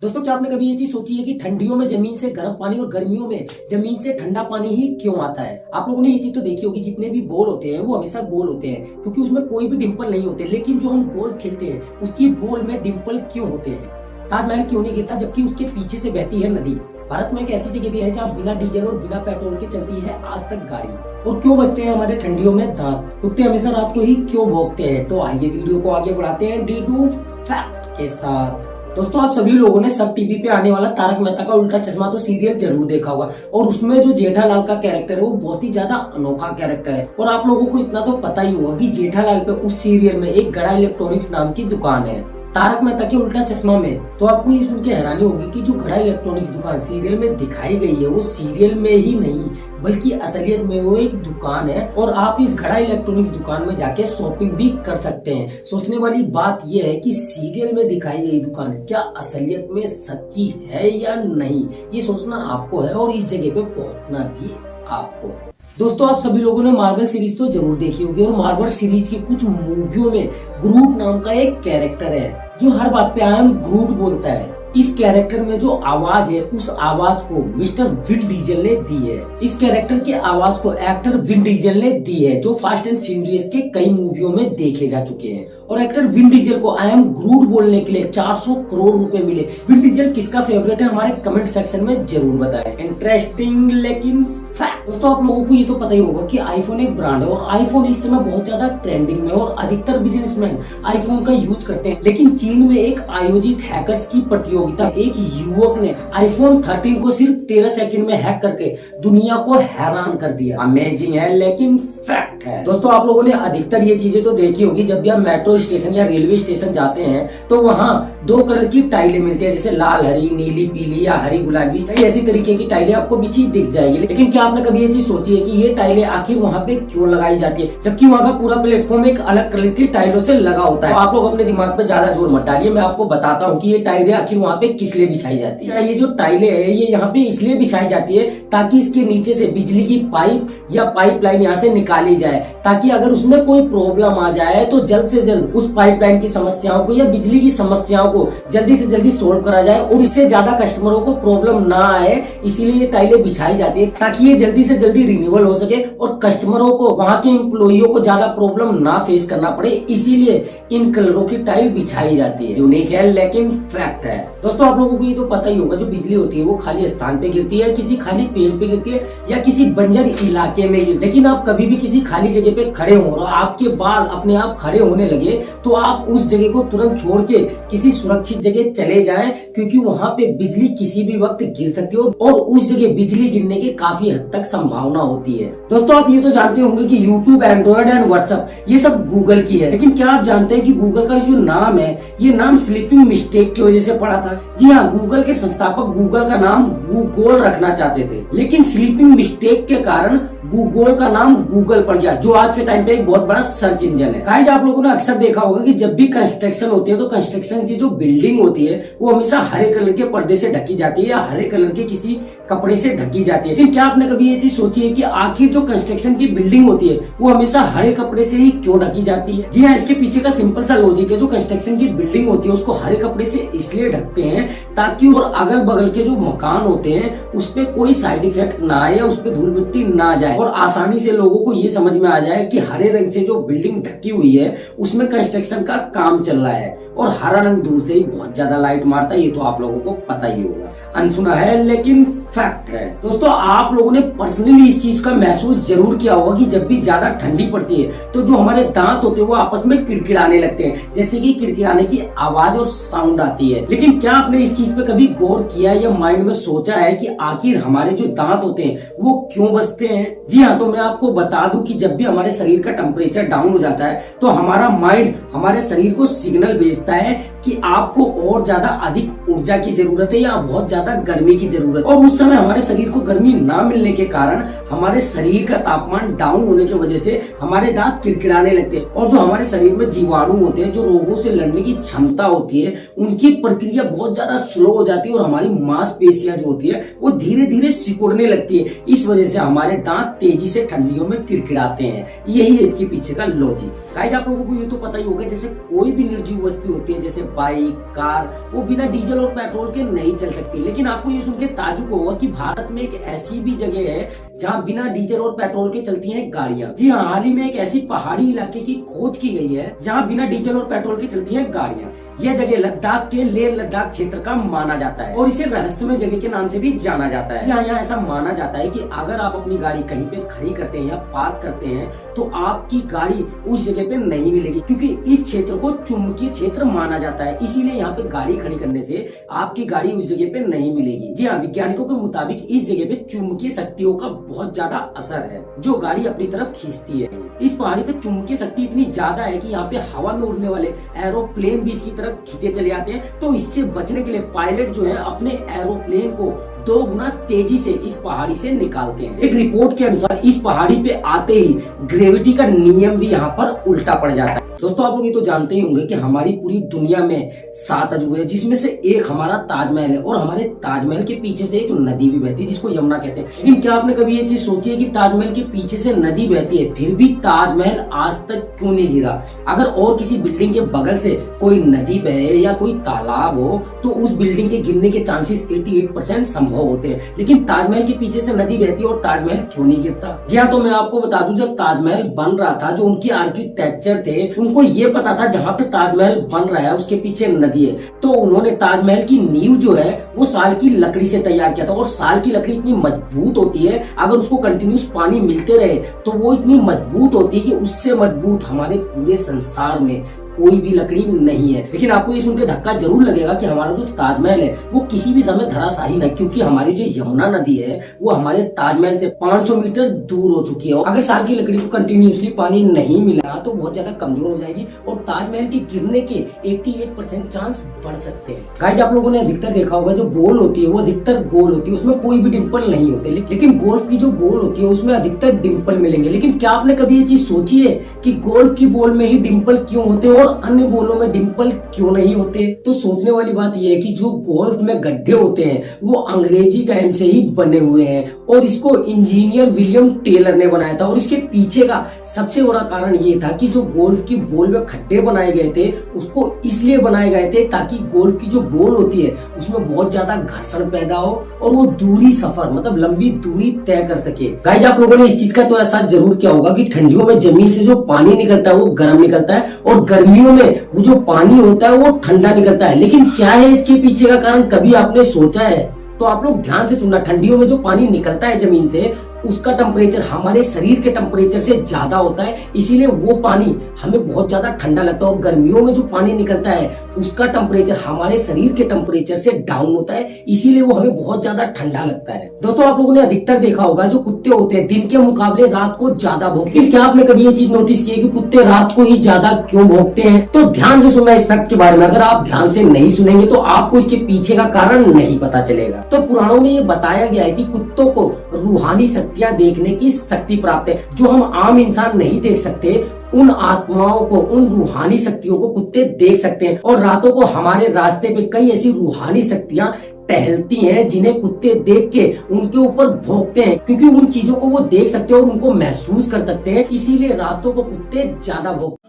दोस्तों, क्या आपने कभी ये चीज सोची है कि ठंडियों में जमीन से गर्म पानी और गर्मियों में जमीन से ठंडा पानी ही क्यों आता है? आप लोगों ने ये चीज तो देखी होगी, जितने भी बॉल होते हैं वो हमेशा गोल होते हैं क्योंकि उसमें कोई भी डिंपल नहीं होते। लेकिन जो हम गोल खेलते हैं उसकी बॉल में डिंपल क्यों होते हैं? ताजमहल क्यों नहीं गिरता जबकि उसके पीछे से बहती है नदी? भारत में एक ऐसी जगह भी है जहाँ बिना डीजल और बिना पेट्रोल के चलती है आज तक गाड़ी। और क्यों बजते हैं हमारे ठंडियों में दांत? कुत्ते हमेशा रात को ही क्यों भौंकते हैं? तो आइए वीडियो को आगे बढ़ाते हैं D2 फैक्ट के साथ। दोस्तों, आप सभी लोगों ने सब टीवी पे आने वाला तारक मेहता का उल्टा चश्मा तो सीरियल जरूर देखा होगा। और उसमें जो जेठालाल का कैरेक्टर है वो बहुत ही ज्यादा अनोखा कैरेक्टर है। और आप लोगों को इतना तो पता ही होगा कि जेठालाल पे उस सीरियल में एक गड़ा इलेक्ट्रॉनिक्स नाम की दुकान है। तारक मेहता के उल्टा चश्मा में तो आपको ये सुन के हैरानी होगी कि जो घड़ा इलेक्ट्रॉनिक्स दुकान सीरियल में दिखाई गई है वो सीरियल में ही नहीं बल्कि असलियत में वो एक दुकान है। और आप इस घड़ा इलेक्ट्रॉनिक्स दुकान में जाके शॉपिंग भी कर सकते हैं। सोचने वाली बात यह है कि सीरियल में दिखाई गई दुकान क्या असलियत में सच्ची है या नहीं, ये सोचना आपको है और इस जगह पे पहुंचना भी आपको है। दोस्तों, आप सभी लोगों ने मार्वल सीरीज तो जरूर देखी होगी और मार्वल सीरीज की कुछ मूवियों में ग्रूट नाम का एक कैरेक्टर है जो हर बात पे आई एम ग्रूट बोलता है। इस कैरेक्टर में जो आवाज है उस आवाज को मिस्टर विन डीजल ने दी है। इस कैरेक्टर की आवाज को एक्टर विन डीजल ने दी है जो फास्ट एंड फ्यूरियस के कई मूवियों में देखे जा चुके हैं। और एक्टर विन डीजल को आई एम ग्रूट बोलने के लिए 400 करोड़ रुपए मिले। विन डीजल किसका फेवरेट है हमारे कमेंट सेक्शन में जरूर बताएं। इंटरेस्टिंग लेकिन फैक्ट। दोस्तों, आप लोगों को ये तो पता ही होगा कि आईफोन एक ब्रांड है और आईफोन इस समय बहुत ज्यादा ट्रेंडिंग में और अधिकतर बिजनेसमैन आईफोन का यूज करते हैं। लेकिन चीन में एक आयोजित हैकर्स की प्रतियोगिता एक युवक ने आईफोन 13 को सिर्फ 13 सेकंड में हैक करके दुनिया को हैरान कर दिया। अमेजिंग है लेकिन फैक्ट है। दोस्तों, आप लोगों ने अधिकतर ये चीजें तो देखी होगी, जब भी आप मेट्रो स्टेशन या रेलवे स्टेशन जाते हैं तो वहाँ 2 कलर की टाइलें मिलती है, जैसे लाल हरी, नीली पीली या हरी गुलाबी। ऐसी तरीके की टाइलें आपको बिछी दिख जाएगी। लेकिन क्या आपने कभी ये चीज सोची है कि ये टाइलें आखिर वहाँ पे क्यों लगाई जाती है जबकि वहाँ का पूरा प्लेटफॉर्म एक अलग कलर की टाइलों से लगा होता है? तो आप लोग अपने दिमाग पे ज्यादा जोर मत डालिए, मैं आपको बताता हूँ कि ये टाइलें आखिर वहाँ पे किस लिए बिछाई जाती है। ये जो टाइलें है ये यहाँ पे इसलिए बिछाई जाती है ताकि इसके नीचे से बिजली की पाइप या पाइपलाइन यहाँ से निकाली जाए, ताकि अगर उसमें कोई प्रॉब्लम आ जाए तो जल्द से जल्द उस पाइपलाइन की समस्याओं को या बिजली की समस्याओं को जल्दी से जल्दी सोल्व करा जाए और इससे ज्यादा कस्टमरों को प्रॉब्लम ना आए। इसीलिए ये टाइलें बिछाई जाती है ताकि ये जल्दी से जल्दी रिन्यूअल हो सके और कस्टमरों को, वहाँ के एम्प्लॉइयों को ज्यादा प्रॉब्लम ना फेस करना पड़े। इसीलिए इन कलरों की टाइल बिछाई जाती है। यूनिक है लेकिन फैक्ट है। दोस्तों, आप लोगों को ये तो पता ही होगा, जो बिजली होती है वो खाली स्थान पे गिरती है, किसी खाली पेड़ पे गिरती है या किसी बंजर इलाके में गिरती है। लेकिन आप कभी भी किसी खाली जगह पे खड़े हो और आपके बाल अपने आप खड़े होने लगे तो आप उस जगह को तुरंत छोड़ के किसी सुरक्षित जगह चले जाएं, क्योंकि वहाँ पे बिजली किसी भी वक्त गिर सकती है और उस जगह बिजली गिरने की काफी हद तक संभावना होती है। दोस्तों, आप ये तो जानते होंगे कि यूट्यूब, एंड्रॉइड एंड व्हाट्सएप ये सब गूगल की है। लेकिन क्या आप जानते हैं कि गूगल का जो नाम है ये नाम स्लीपिंग मिस्टेक की वजह से पड़ा था? जी हाँ, गूगल के संस्थापक गूगल का नाम गूगल रखना चाहते थे, लेकिन स्लीपिंग मिस्टेक के कारण गूगल का नाम गूगल पड़ गया, जो आज के टाइम पे एक बहुत बड़ा सर्च इंजन है। गाइस, आप लोगों ने अक्सर देखा होगा कि जब भी कंस्ट्रक्शन होती है तो कंस्ट्रक्शन की जो बिल्डिंग होती है वो हमेशा हरे कलर के पर्दे से ढकी जाती है या हरे कलर के किसी कपड़े से ढकी जाती है। लेकिन क्या आपने कभी ये चीज सोची है कि आखिर जो कंस्ट्रक्शन की बिल्डिंग होती है वो हमेशा हरे कपड़े से ही क्यों ढकी जाती है? जी हाँ, इसके पीछे का सिंपल सा लॉजिक है। जो कंस्ट्रक्शन की बिल्डिंग होती है उसको हरे कपड़े से इसलिए ढकते हैं ताकि और अगल बगल के जो मकान होते हैं उस पे कोई साइड इफेक्ट ना आए या उस पे धूल मिट्टी ना जाए और आसानी से लोगों को ये समझ में आ जाए कि हरे रंग से जो बिल्डिंग ढकी हुई है उसमें कंस्ट्रक्शन का काम चल रहा है। और हरा रंग दूर से ही बहुत ज्यादा लाइट मारता है, ये तो आप लोगों को पता ही होगा। अनसुना है लेकिन फैक्ट है। दोस्तों, आप लोगों ने पर्सनली इस चीज का महसूस जरूर किया होगा कि जब भी ज्यादा ठंडी पड़ती है तो जो हमारे दांत होते हैं वो आपस में किड़किड़ाने लगते हैं, जैसे कि किड़किड़ाने की आवाज और साउंड आती है। लेकिन क्या आपने इस चीज पे कभी गौर किया या माइंड में सोचा है कि आखिर हमारे जो दांत होते हैं वो क्यों बजते हैं? जी हाँ, तो मैं आपको बता दूं कि जब भी हमारे शरीर का टेम्परेचर डाउन हो जाता है तो हमारा माइंड हमारे शरीर को सिग्नल भेजता है कि आपको और ज्यादा अधिक ऊर्जा की जरूरत है या बहुत ज्यादा गर्मी की जरूरत है। और उस समय हमारे शरीर को गर्मी ना मिलने के कारण हमारे शरीर का तापमान डाउन होने की वजह से हमारे दांत किड़किड़ाने लगते हैं और जो हमारे शरीर में जीवाणु होते हैं, जो रोगों से लड़ने की क्षमता होती है, उनकी प्रक्रिया बहुत ज्यादा स्लो हो जाती है और हमारी मांसपेशियां जो होती है वो धीरे धीरे सिकुड़ने लगती है। इस वजह से हमारे दांत तेजी से ठंडियों में किड़किड़ाते हैं। यही है इसके पीछे का लॉजिक। गाइस, आप लोगों को ये तो पता ही होगा, जैसे कोई भी निर्जीव वस्तु होती है, जैसे बाइक, कार वो बिना डीजल और पेट्रोल के नहीं चल सकती। लेकिन आपको ये सुन के ताज्जुब होगा कि भारत में एक ऐसी भी जगह है जहाँ बिना डीजल और पेट्रोल के चलती हैं गाड़ियाँ। जी हाँ, हाल ही में एक ऐसी पहाड़ी इलाके की खोज की गई है जहाँ बिना डीजल और पेट्रोल के चलती हैं गाड़ियाँ। यह जगह लद्दाख के लेह लद्दाख क्षेत्र का माना जाता है और इसे रहस्यमय जगह के नाम से भी जाना जाता है। यहाँ ऐसा माना जाता है कि अगर आप अपनी गाड़ी कहीं पे खड़ी करते हैं या पार्क करते हैं तो आपकी गाड़ी उस जगह पे नहीं मिलेगी, क्योंकि इस क्षेत्र को चुंबकीय क्षेत्र माना जाता है। इसीलिए यहाँ पे गाड़ी खड़ी करने से आपकी गाड़ी उस जगह पे नहीं मिलेगी। जी हाँ, वैज्ञानिकों के मुताबिक इस जगह पे चुंबकीय शक्तियों का बहुत ज्यादा असर है जो गाड़ी अपनी तरफ खींचती है। इस पहाड़ी पे चुंबकीय शक्ति इतनी ज्यादा है कि यहाँ पे हवा में उड़ने वाले एरोप्लेन भी इसकी तरफ खींचे चले आते हैं। तो इससे बचने के लिए पायलट जो है अपने एरोप्लेन को 2 गुना तेजी से इस पहाड़ी से निकालते हैं। एक रिपोर्ट के अनुसार इस पहाड़ी पे आते ही ग्रेविटी का नियम भी यहाँ पर उल्टा पड़ जाता है। दोस्तों, आप लोग ये तो जानते ही होंगे कि हमारी पूरी दुनिया में 7 अजूबे हैं, जिसमें से एक हमारा ताजमहल है और हमारे ताजमहल के पीछे से एक नदी भी बहती है जिसको यमुना कहते हैं। लेकिन क्या आपने कभी ये चीज सोची है कि ताजमहल के पीछे से नदी बहती है फिर भी ताजमहल आज तक क्यों नहीं गिरा? अगर और किसी बिल्डिंग के बगल से कोई नदी बहे या कोई तालाब हो तो उस बिल्डिंग के गिरने के चांसेस 88% संभव होते हैं, लेकिन ताजमहल के पीछे से नदी बहती है और ताजमहल क्यों नहीं गिरता? जी हाँ, तो मैं आपको बता दूं, जब ताजमहल बन रहा था जो उनके आर्किटेक्चर थे उनको ये पता था जहाँ पे ताजमहल बन रहा है उसके पीछे नदी है, तो उन्होंने ताजमहल की नींव जो है वो साल की लकड़ी से तैयार किया था। और साल की लकड़ी इतनी मजबूत होती है, अगर उसको कंटिन्यूस पानी मिलते रहे तो वो इतनी मजबूत होती है कि उससे मजबूत हमारे पूरे संसार में कोई भी लकड़ी नहीं है। लेकिन आपको ये सुन के धक्का जरूर लगेगा कि हमारा जो ताजमहल है वो किसी भी समय धराशायी है, क्योंकि हमारी जो यमुना नदी है वो हमारे ताजमहल से 500 मीटर दूर हो चुकी है। अगर साल की लकड़ी को कंटिन्यूसली पानी नहीं मिला तो बहुत ज्यादा कमजोर हो जाएगी और ताजमहल के गिरने के 88% चांस बढ़ सकते हैं। गाइस, आप लोगों ने अधिकतर देखा होगा जो बॉल होती है वो अधिकतर गोल होती है, उसमें कोई भी डिम्पल नहीं होते। लेकिन गोल्फ की जो बॉल होती है उसमें अधिकतर डिम्पल मिलेंगे। लेकिन क्या आपने कभी ये चीज सोची है कि गोल्फ की बॉल में ही डिम्पल क्यों होते हैं और अन्य बॉलों में डिम्पल क्यों नहीं होते? तो सोचने वाली बात यह है कि जो गोल्फ में गड्ढे होते हैं वो अंग्रेजी टाइम से ही बने हुए हैं और इसको इंजीनियर विलियम टेलर ने बनाया था। और इसके पीछे का सबसे बड़ा कारण ये था कि जो गोल्फ की बॉल में खड्डे बनाए गए थे उसको इसलिए बनाए गए थे ताकि गोल्फ की जो बॉल होती है उसमें बहुत ज्यादा घर्षण पैदा हो और वो दूरी सफर मतलब लंबी दूरी तय कर सके। गाइस, आप लोगों ने इस चीज का तो एहसास जरूर किया होगा कि ठंडियों में जमीन से जो पानी निकलता है वो गर्म निकलता है और गर्मियों में वो जो पानी होता है वो ठंडा निकलता है। लेकिन क्या है इसके पीछे का कारण, कभी आपने सोचा है? तो आप लोग ध्यान से सुनना, ठंडियों में जो पानी निकलता है जमीन से उसका टेम्परेचर हमारे शरीर के टेम्परेचर से ज्यादा होता है, इसीलिए वो पानी हमें बहुत ज्यादा ठंडा लगता है। और गर्मियों में जो पानी निकलता है उसका टेम्परेचर हमारे शरीर के टेम्परेचर से डाउन होता है, इसीलिए वो हमें बहुत ज्यादा ठंडा लगता है। दोस्तों, आप लोगों ने अधिकतर देखा होगा जो कुत्ते होते हैं दिन के मुकाबले रात को ज्यादा भौंकते हैं। क्या आपने कभी ये चीज नोटिस की है कि कुत्ते रात को ही ज्यादा क्यों भौंकते हैं? तो ध्यान से सुनना इस फैक्ट के बारे में। अगर आप ध्यान से नहीं सुनेंगे तो आपको इसके पीछे का कारण नहीं पता चलेगा। तो पुराणों में ये बताया गया है कि कुत्तों को रूहानी शक्तियां देखने की शक्ति प्राप्त है, जो हम आम इंसान नहीं देख सकते। उन आत्माओं को, उन रूहानी शक्तियों को कुत्ते देख सकते हैं और रातों को हमारे रास्ते पे कई ऐसी रूहानी शक्तियां टहलती हैं जिन्हें कुत्ते देख के उनके ऊपर भौंकते हैं, क्योंकि उन चीजों को वो देख सकते हैं और उनको महसूस कर सकते हैं, इसीलिए रातों को कुत्ते ज्यादा भौंकते हैं।